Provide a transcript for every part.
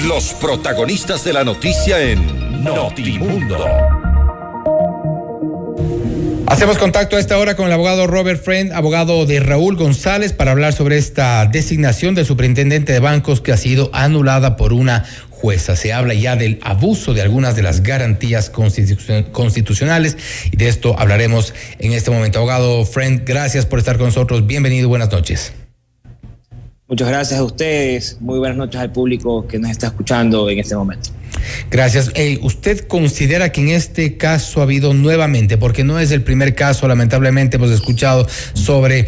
Los protagonistas de la noticia en Notimundo. Hacemos contacto a esta hora con el abogado Robert Friend, abogado de Raúl González, para hablar sobre esta designación del superintendente de bancos que ha sido anulada por una jueza. Se habla ya del abuso de algunas de las garantías constitucionales y de esto hablaremos en este momento. Abogado Friend, gracias por estar con nosotros. Bienvenido, buenas noches. Muchas gracias a ustedes. Muy buenas noches al público que nos está escuchando en este momento. Gracias. ¿Usted considera que en este caso ha habido nuevamente, porque no es el primer caso, lamentablemente hemos escuchado sobre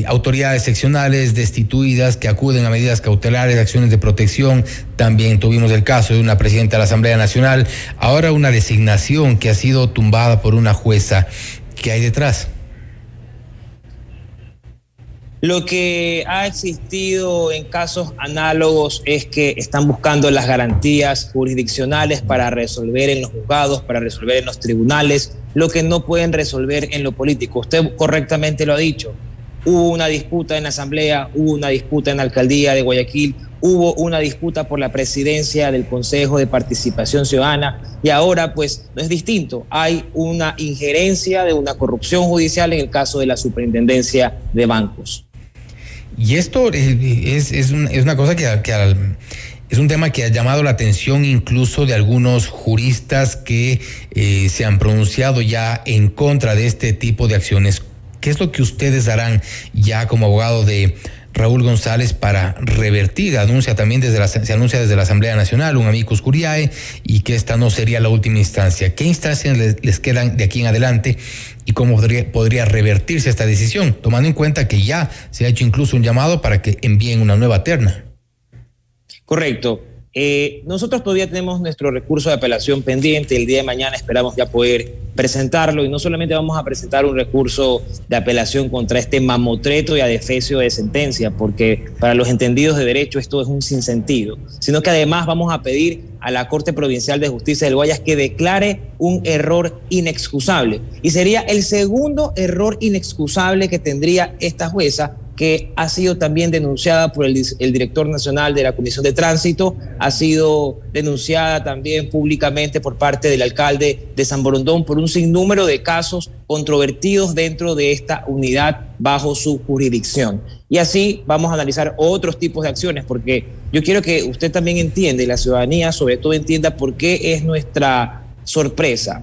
autoridades seccionales destituidas que acuden a medidas cautelares, acciones de protección? También tuvimos el caso de una presidenta de la Asamblea Nacional, ahora una designación que ha sido tumbada por una jueza. ¿Qué hay detrás? Lo que ha existido en casos análogos es que están buscando las garantías jurisdiccionales para resolver en los juzgados, para resolver en los tribunales, lo que no pueden resolver en lo político. Usted correctamente lo ha dicho. Hubo una disputa en la Asamblea, hubo una disputa en la Alcaldía de Guayaquil, hubo una disputa por la presidencia del Consejo de Participación Ciudadana y ahora pues no es distinto. Hay una injerencia de una corrupción judicial en el caso de la Superintendencia de Bancos. Y esto es una cosa que es un tema que ha llamado la atención incluso de algunos juristas que se han pronunciado ya en contra de este tipo de acciones. ¿Qué es lo que ustedes harán ya como abogado de Raúl González para revertir? Se anuncia desde la Asamblea Nacional un amicus curiae y que esta no sería la última instancia. ¿Qué instancias les quedan de aquí en adelante y cómo podría revertirse esta decisión, tomando en cuenta que ya se ha hecho incluso un llamado para que envíen una nueva terna? Correcto. Nosotros todavía tenemos nuestro recurso de apelación pendiente. El día de mañana esperamos ya poder presentarlo y no solamente vamos a presentar un recurso de apelación contra este mamotreto y adefesio de sentencia, porque para los entendidos de derecho esto es un sinsentido, sino que además vamos a pedir a la Corte Provincial de Justicia del Guayas que declare un error inexcusable, y sería el segundo error inexcusable que tendría esta jueza, que ha sido también denunciada por el director nacional de la Comisión de Tránsito, ha sido denunciada también públicamente por parte del alcalde de San Borondón por un sinnúmero de casos controvertidos dentro de esta unidad bajo su jurisdicción. Y así vamos a analizar otros tipos de acciones, porque yo quiero que usted también entienda, y la ciudadanía sobre todo entienda por qué es nuestra sorpresa.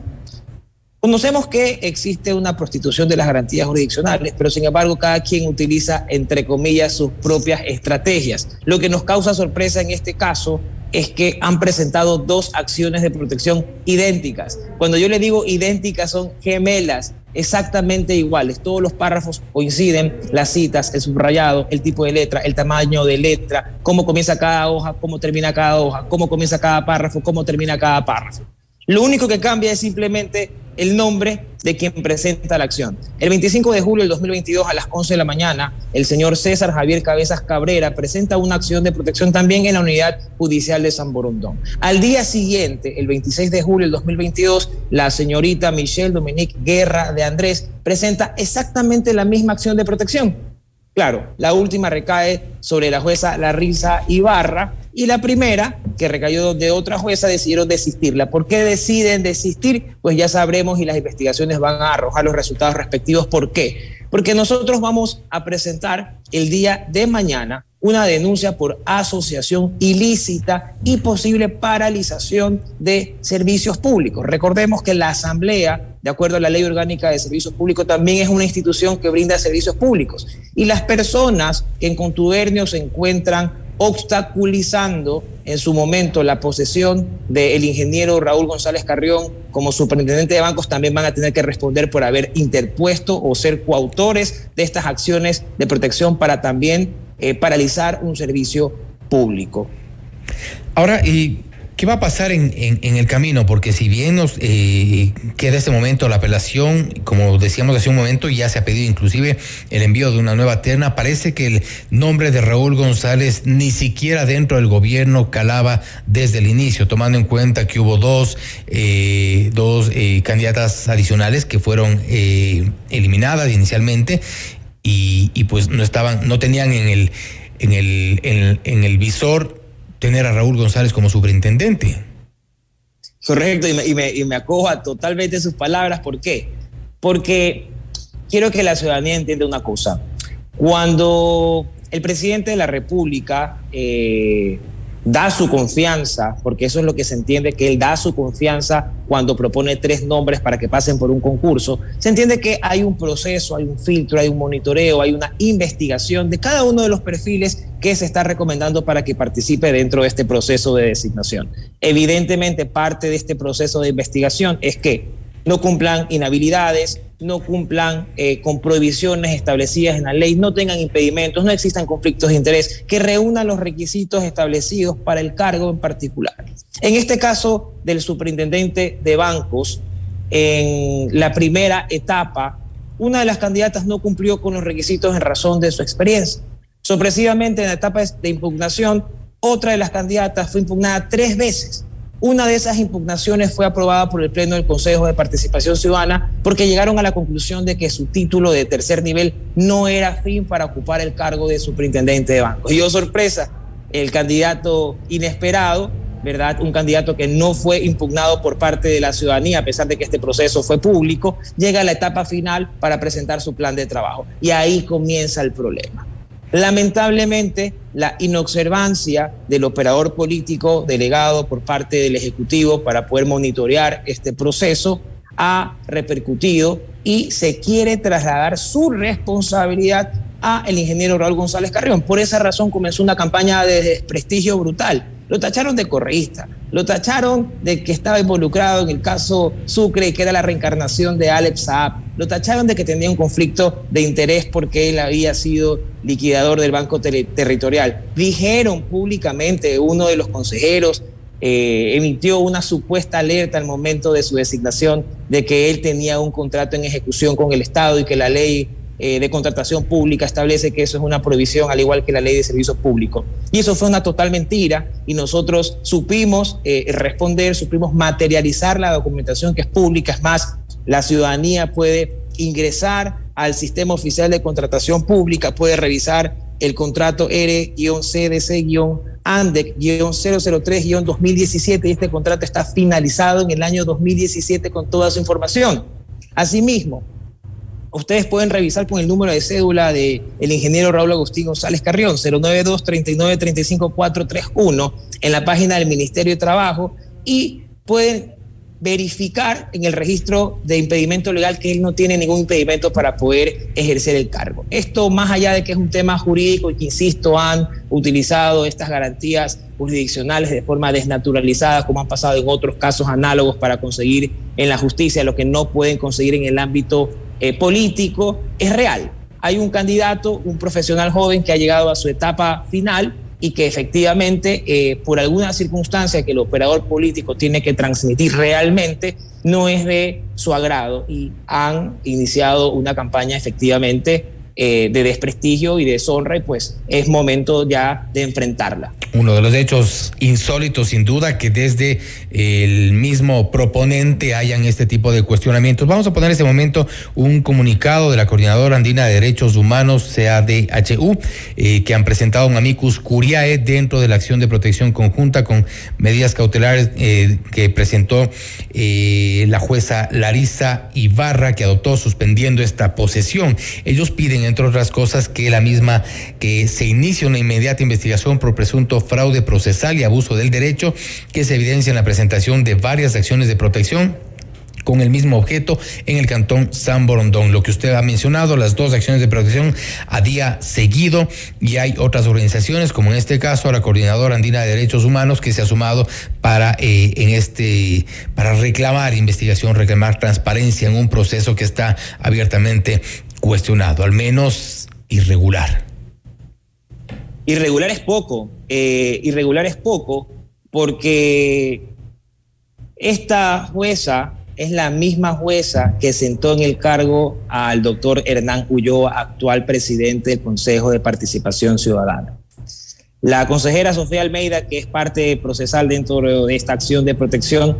Conocemos que existe una prostitución de las garantías jurisdiccionales, pero sin embargo cada quien utiliza, entre comillas, sus propias estrategias. Lo que nos causa sorpresa en este caso es que han presentado dos acciones de protección idénticas. Cuando yo le digo idénticas, son gemelas, exactamente iguales. Todos los párrafos coinciden, las citas, el subrayado, el tipo de letra, el tamaño de letra, cómo comienza cada hoja, cómo termina cada hoja, cómo comienza cada párrafo, cómo termina cada párrafo. Lo único que cambia es simplemente el nombre de quien presenta la acción. El 25 de julio del 2022 a las 11 de la mañana, el señor César Javier Cabezas Cabrera presenta una acción de protección también en la Unidad Judicial de San Borondón. Al día siguiente, el 26 de julio del 2022, la señorita Michelle Dominique Guerra de Andrés presenta exactamente la misma acción de protección. Claro, la última recae sobre la jueza Larisa Ibarra y la primera, que recayó de otra jueza, decidieron desistirla. ¿Por qué deciden desistir? Pues ya sabremos y las investigaciones van a arrojar los resultados respectivos. ¿Por qué? Porque nosotros vamos a presentar el día de mañana una denuncia por asociación ilícita y posible paralización de servicios públicos. Recordemos que la Asamblea, de acuerdo a la Ley Orgánica de Servicios Públicos, también es una institución que brinda servicios públicos. Y las personas que en contubernio se encuentran obstaculizando en su momento la posesión del ingeniero Raúl González Carrión como superintendente de bancos también van a tener que responder por haber interpuesto o ser coautores de estas acciones de protección para también paralizar un servicio público. Ahora, ¿y qué va a pasar en el camino? Porque si bien nos queda este momento la apelación, como decíamos hace un momento, ya se ha pedido inclusive el envío de una nueva terna, parece que el nombre de Raúl González ni siquiera dentro del gobierno calaba desde el inicio, tomando en cuenta que hubo dos candidatas adicionales que fueron eliminadas inicialmente y pues no tenían en el visor tener a Raúl González como superintendente. Correcto, y me acojo a totalmente sus palabras. ¿Por qué? Porque quiero que la ciudadanía entienda una cosa. Cuando el presidente de la República da su confianza, porque eso es lo que se entiende, que él da su confianza cuando propone 3 nombres para que pasen por un concurso, se entiende que hay un proceso, hay un filtro, hay un monitoreo, hay una investigación de cada uno de los perfiles que se está recomendando para que participe dentro de este proceso de designación. Evidentemente, parte de este proceso de investigación es que no cumplan inhabilidades, no cumplan con prohibiciones establecidas en la ley, no tengan impedimentos, no existan conflictos de interés, que reúnan los requisitos establecidos para el cargo en particular. En este caso del superintendente de bancos, en la primera etapa, una de las candidatas no cumplió con los requisitos en razón de su experiencia. Sorpresivamente, en la etapa de impugnación, otra de las candidatas fue impugnada 3 veces. Una de esas impugnaciones fue aprobada por el Pleno del Consejo de Participación Ciudadana porque llegaron a la conclusión de que su título de tercer nivel no era fin para ocupar el cargo de superintendente de bancos. Y oh, sorpresa, el candidato inesperado, ¿verdad? Un candidato que no fue impugnado por parte de la ciudadanía, a pesar de que este proceso fue público, llega a la etapa final para presentar su plan de trabajo. Y ahí comienza el problema. Lamentablemente, la inobservancia del operador político delegado por parte del Ejecutivo para poder monitorear este proceso ha repercutido y se quiere trasladar su responsabilidad a el ingeniero Raúl González Carrión. Por esa razón comenzó una campaña de desprestigio brutal. Lo tacharon de correísta, lo tacharon de que estaba involucrado en el caso Sucre, que era la reencarnación de Alex Saab, lo tacharon de que tenía un conflicto de interés porque él había sido liquidador del Banco Territorial. Dijeron públicamente, uno de los consejeros emitió una supuesta alerta al momento de su designación de que él tenía un contrato en ejecución con el Estado y que la ley de contratación pública establece que eso es una prohibición, al igual que la ley de servicios públicos. Y eso fue una total mentira y nosotros supimos responder, supimos materializar la documentación que es pública. Es más, la ciudadanía puede ingresar al sistema oficial de contratación pública, puede revisar el contrato R-CDC-ANDEC-003-2017 y este contrato está finalizado en el año 2017 con toda su información. Asimismo, ustedes pueden revisar con el número de cédula del ingeniero Raúl Agustín González Carrión, 092-39-35-431, en la página del Ministerio de Trabajo y pueden verificar en el registro de impedimento legal que él no tiene ningún impedimento para poder ejercer el cargo. Esto, más allá de que es un tema jurídico y que, insisto, han utilizado estas garantías jurisdiccionales de forma desnaturalizada, como han pasado en otros casos análogos para conseguir en la justicia lo que no pueden conseguir en el ámbito político, es real. Hay un candidato, un profesional joven que ha llegado a su etapa final y que efectivamente, por alguna circunstancia que el operador político tiene que transmitir realmente, no es de su agrado y han iniciado una campaña efectivamente de desprestigio y deshonra y pues es momento ya de enfrentarla. Uno de los hechos insólitos, sin duda, que desde el mismo proponente hayan este tipo de cuestionamientos. Vamos a poner en este momento un comunicado de la Coordinadora Andina de Derechos Humanos, CADHU, que han presentado un amicus curiae dentro de la acción de protección conjunta con medidas cautelares que presentó la jueza Larisa Ibarra, que adoptó suspendiendo esta posesión. Ellos piden, entre otras cosas, que se inicie una inmediata investigación por presunto fraude procesal y abuso del derecho que se evidencia en la presentación de varias acciones de protección con el mismo objeto en el cantón San Borondón. Lo que usted ha mencionado, las 2 acciones de protección a día seguido, y hay otras organizaciones, como en este caso la Coordinadora Andina de Derechos Humanos, que se ha sumado para reclamar investigación, reclamar transparencia en un proceso que está abiertamente cuestionado, al menos irregular. Irregular es poco porque esta jueza es la misma jueza que sentó en el cargo al doctor Hernán Ulloa, actual presidente del Consejo de Participación Ciudadana. La consejera Sofía Almeida, que es parte procesal dentro de esta acción de protección,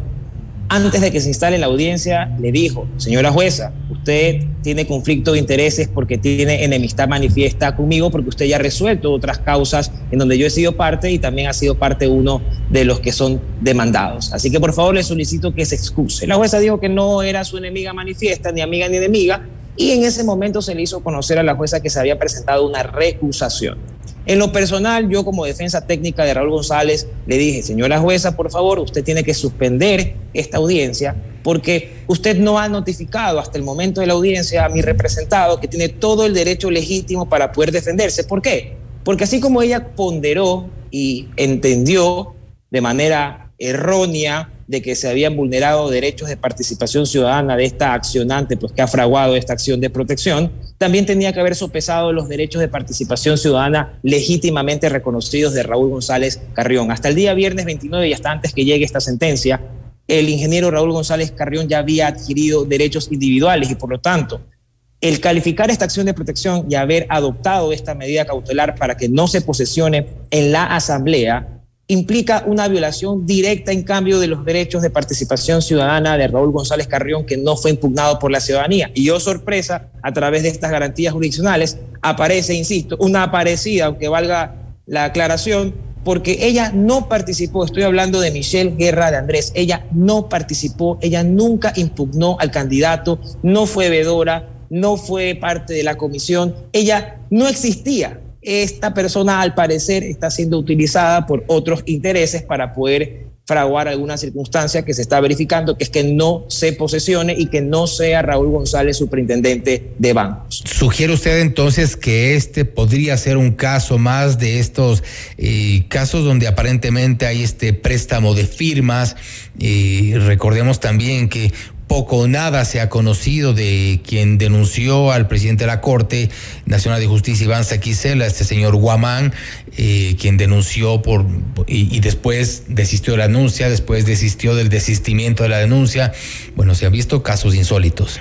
Antes de que se instale la audiencia, le dijo: señora jueza, usted tiene conflicto de intereses porque tiene enemistad manifiesta conmigo, porque usted ya ha resuelto otras causas en donde yo he sido parte y también ha sido parte uno de los que son demandados. Así que por favor le solicito que se excuse. La jueza dijo que no era su enemiga manifiesta, ni amiga ni enemiga, y en ese momento se le hizo conocer a la jueza que se había presentado una recusación. En lo personal, yo como defensa técnica de Raúl González le dije: señora jueza, por favor, usted tiene que suspender esta audiencia porque usted no ha notificado hasta el momento de la audiencia a mi representado, que tiene todo el derecho legítimo para poder defenderse. ¿Por qué? Porque así como ella ponderó y entendió de manera errónea de que se habían vulnerado derechos de participación ciudadana de esta accionante, pues que ha fraguado esta acción de protección, también tenía que haber sopesado los derechos de participación ciudadana legítimamente reconocidos de Raúl González Carrión. Hasta el día viernes 29 y hasta antes que llegue esta sentencia, el ingeniero Raúl González Carrión ya había adquirido derechos individuales y por lo tanto, el calificar esta acción de protección y haber adoptado esta medida cautelar para que no se posesione en la Asamblea implica una violación directa, en cambio, de los derechos de participación ciudadana de Raúl González Carrión, que no fue impugnado por la ciudadanía. Y oh sorpresa, a través de estas garantías jurisdiccionales aparece, insisto, una aparecida, aunque valga la aclaración, porque ella no participó. Estoy hablando de Michelle Guerra de Andrés. Ella no participó, ella nunca impugnó al candidato, no fue veedora, no fue parte de la comisión, ella no existía. Esta persona, al parecer, está siendo utilizada por otros intereses para poder fraguar alguna circunstancia que se está verificando, que es que no se posesione y que no sea Raúl González superintendente de bancos. ¿Sugiere usted entonces que este podría ser un caso más de estos casos donde aparentemente hay este préstamo de firmas? Recordemos también que poco o nada se ha conocido de quien denunció al presidente de la Corte Nacional de Justicia, Iván Saquicela, este señor Guamán, quien denunció y después desistió de la denuncia, después desistió del desistimiento de la denuncia. Bueno, se han visto casos insólitos.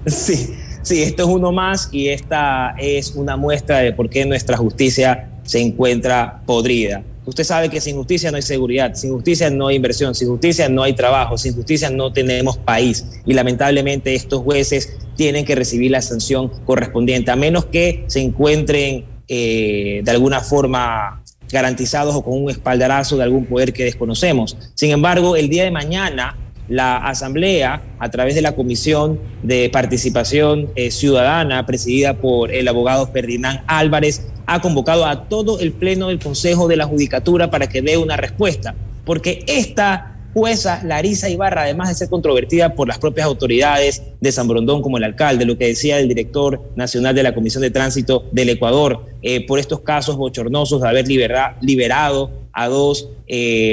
Sí, esto es uno más y esta es una muestra de por qué nuestra justicia se encuentra podrida. Usted sabe que sin justicia no hay seguridad, sin justicia no hay inversión, sin justicia no hay trabajo, sin justicia no tenemos país. Y lamentablemente estos jueces tienen que recibir la sanción correspondiente, a menos que se encuentren de alguna forma garantizados o con un espaldarazo de algún poder que desconocemos. Sin embargo, el día de mañana, la Asamblea, a través de la Comisión de Participación Ciudadana, presidida por el abogado Ferdinand Álvarez, ha convocado a todo el Pleno del Consejo de la Judicatura para que dé una respuesta, porque esta jueza Larisa Ibarra, además de ser controvertida por las propias autoridades de San Borondón, como el alcalde, lo que decía el director nacional de la Comisión de Tránsito del Ecuador, por estos casos bochornosos de haber liberado a dos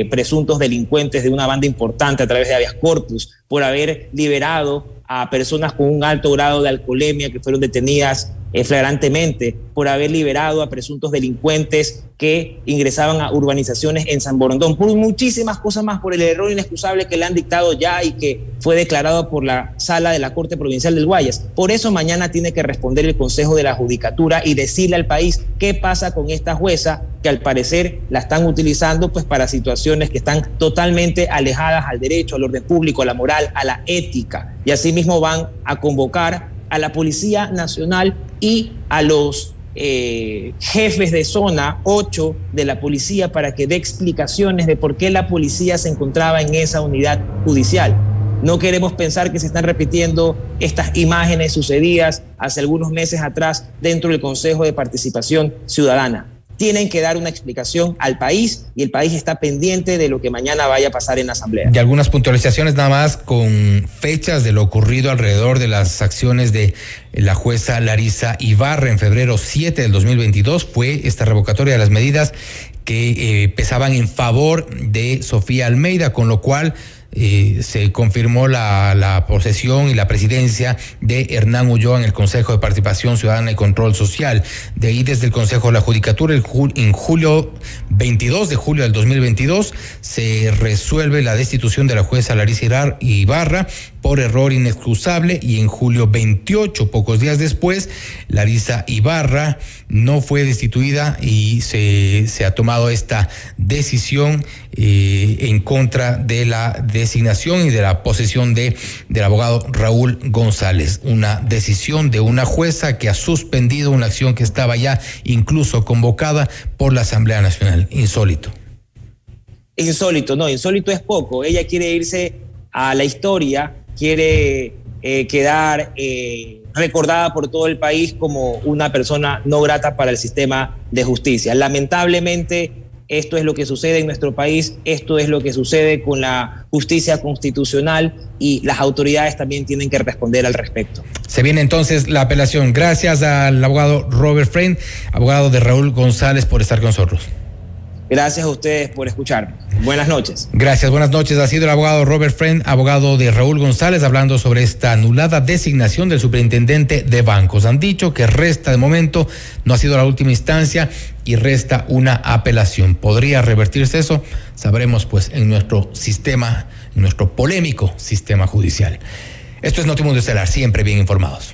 presuntos delincuentes de una banda importante a través de habeas corpus, por haber liberado a personas con un alto grado de alcoholemia que fueron detenidas flagrantemente, por haber liberado a presuntos delincuentes que ingresaban a urbanizaciones en San Borondón, por muchísimas cosas más, por el error inexcusable que le han dictado ya y que fue declarado por la Sala de la Corte Provincial del Guayas. Por eso mañana tiene que responder el Consejo de la Judicatura y decirle al país qué pasa con esta jueza que al parecer la están utilizando pues para situaciones que están totalmente alejadas al derecho, al orden público, a la moral, a la ética. Y asimismo van a convocar a la Policía Nacional y a los jefes de zona 8 de la policía para que dé explicaciones de por qué la policía se encontraba en esa unidad judicial. No queremos pensar que se están repitiendo estas imágenes sucedidas hace algunos meses atrás dentro del Consejo de Participación Ciudadana. Tienen que dar una explicación al país y el país está pendiente de lo que mañana vaya a pasar en la Asamblea. Y algunas puntualizaciones nada más con fechas de lo ocurrido alrededor de las acciones de la jueza Larisa Ibarra. En febrero 7 del 2022 fue esta revocatoria de las medidas que pesaban en favor de Sofía Almeida, con lo cual se confirmó la posesión y la presidencia de Hernán Ulloa en el Consejo de Participación Ciudadana y Control Social. De ahí, desde el Consejo de la Judicatura, en julio 22 de julio del 2022, se resuelve la destitución de la jueza Larisa Ibarra por error inexcusable, y en julio 28, pocos días después, Larisa Ibarra no fue destituida y se ha tomado esta decisión en contra de designación y de la posesión del abogado Raúl González. Una decisión de una jueza que ha suspendido una acción que estaba ya incluso convocada por la Asamblea Nacional. Insólito. Insólito, no, insólito es poco. Ella quiere irse a la historia, quiere quedar recordada por todo el país como una persona no grata para el sistema de justicia. Lamentablemente, esto es lo que sucede en nuestro país, esto es lo que sucede con la justicia constitucional y las autoridades también tienen que responder al respecto. Se viene entonces la apelación. Gracias al abogado Robert Fren, abogado de Raúl González, por estar con nosotros. Gracias a ustedes por escucharme. Buenas noches. Gracias, buenas noches. Ha sido el abogado Robert Fren, abogado de Raúl González, hablando sobre esta anulada designación del superintendente de bancos. Han dicho que resta de momento, no ha sido la última instancia y resta una apelación. ¿Podría revertirse eso? Sabremos pues en nuestro sistema, en nuestro polémico sistema judicial. Esto es Notimundo Estelar, siempre bien informados.